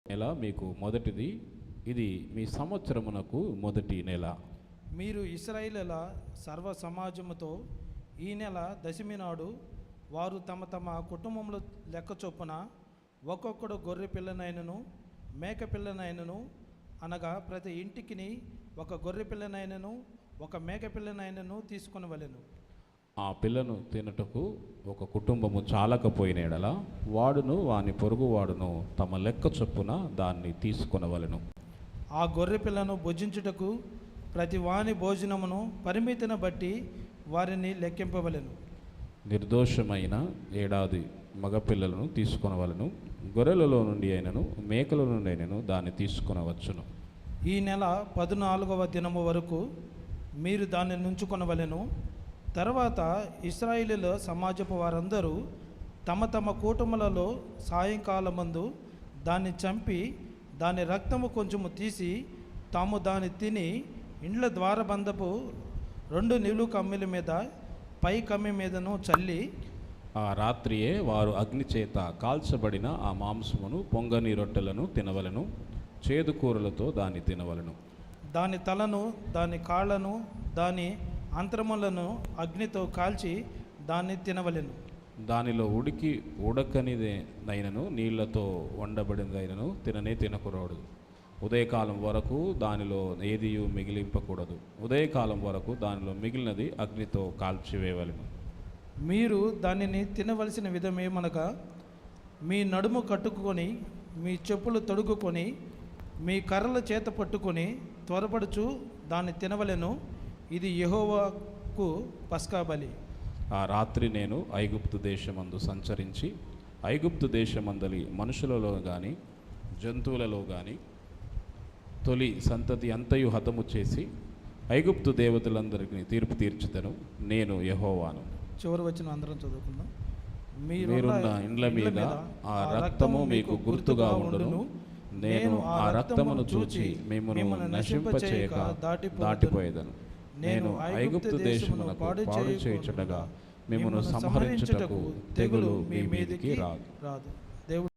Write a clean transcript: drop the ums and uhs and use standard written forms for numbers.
నెల మీకు మొదటిది, ఇది మీ సంవత్సరమునకు మొదటి నెల. మీరు ఇశ్రాయేలీయుల సర్వ సమాజముతో ఈ నెల దశమి నాడు వారు తమ తమ కుటుంబముల లెక్క చొప్పున ఒక్కొక్కడు గొర్రె పిల్లనైనను మేక పిల్లనైనను, అనగా ప్రతి ఇంటికి ఒక గొర్రె పిల్లనైనను ఒక మేక పిల్లనైనను తీసుకొనవలెను. ఆ పిల్లను తినుటకు ఒక కుటుంబము చాలకపోయిన ఎడల వాడును వాని పొరుగువాడును తమ లెక్క చొప్పున దాన్ని తీసుకొనవలెను. ఆ గొర్రె పిల్లను భుజించుటకు ప్రతి వాని భోజనమును పరిమితిని బట్టి వారిని లెక్కింపవలెను. నిర్దోషమైన ఏడాది మగపిల్లలను తీసుకొనవలెను. గొర్రెలలో నుండి అయినను మేకల నుండి అయినను దాన్ని తీసుకొనవచ్చును. ఈ నెల 14వ దినము వరకు మీరు దాన్ని నుంచుకొనవలెను. తర్వాత ఇశ్రాయేలీయుల సమాజపు వారందరూ తమ తమ కూటములలో సాయంకాలమందు దాన్ని చంపి దాని రక్తము కొంచెము తీసి తాము దాన్ని తిని ఇండ్ల ద్వారబంధపు 2 నిలువు కమ్మిల మీద పై కమ్మి మీదను చల్లి, ఆ రాత్రియే వారు అగ్ని చేత కాల్చబడిన ఆ మాంసమును పొంగని రొట్టెలను తినవలెను. చేదు కూరలతో దాన్ని తినవలెను. దాని తలను దాని కాళ్ళను దాని అంతరములను అగ్నితో కాల్చి దాన్ని తినవలెను. దానిలో ఉడకనిదైనను నీళ్లతో వండబడినదైనను తినకూడదు. ఉదయకాలం వరకు దానిలో ఏదియు మిగిలింపకూడదు. ఉదయకాలం వరకు దానిలో మిగిలినది అగ్నితో కాల్చివేయవలెను. మీరు దానిని తినవలసిన విధమేమనగా, మీ నడుము కట్టుకొని మీ చెప్పులు తొడుగుకొని మీ కర్రల చేత పట్టుకొని త్వరపడుచు దాన్ని తినవలెను. ఇది యెహోవాకు పస్కా బలి. ఆ రాత్రి నేను ఐగుప్తు దేశమందు సంచరించి ఐగుప్తు దేశమందలి మనుషులలో కానీ జంతువులలో కానీ తొలి సంతతి అంతయు హతము చేసి ఐగుప్తు దేవతలందరికీ తీర్పు తీర్చుతను. నేను యెహోవాను. చివరి వచ్చిన అందరం చదువుకుందాం. మీరున్న ఇండ్ల మీద ఆ రక్తము మీకు గుర్తుగా ఉండును. నేను ఆ రక్తమును చూచి మిమ్మల్ని నశింపచేయక దాటిపోయేదను. నేను ఐగుప్తు దేశమునకు పాడు చేయుచుండగా మిమ్మల్ని సంహరించుటకు తెగులు మీ మీదికి రాదు.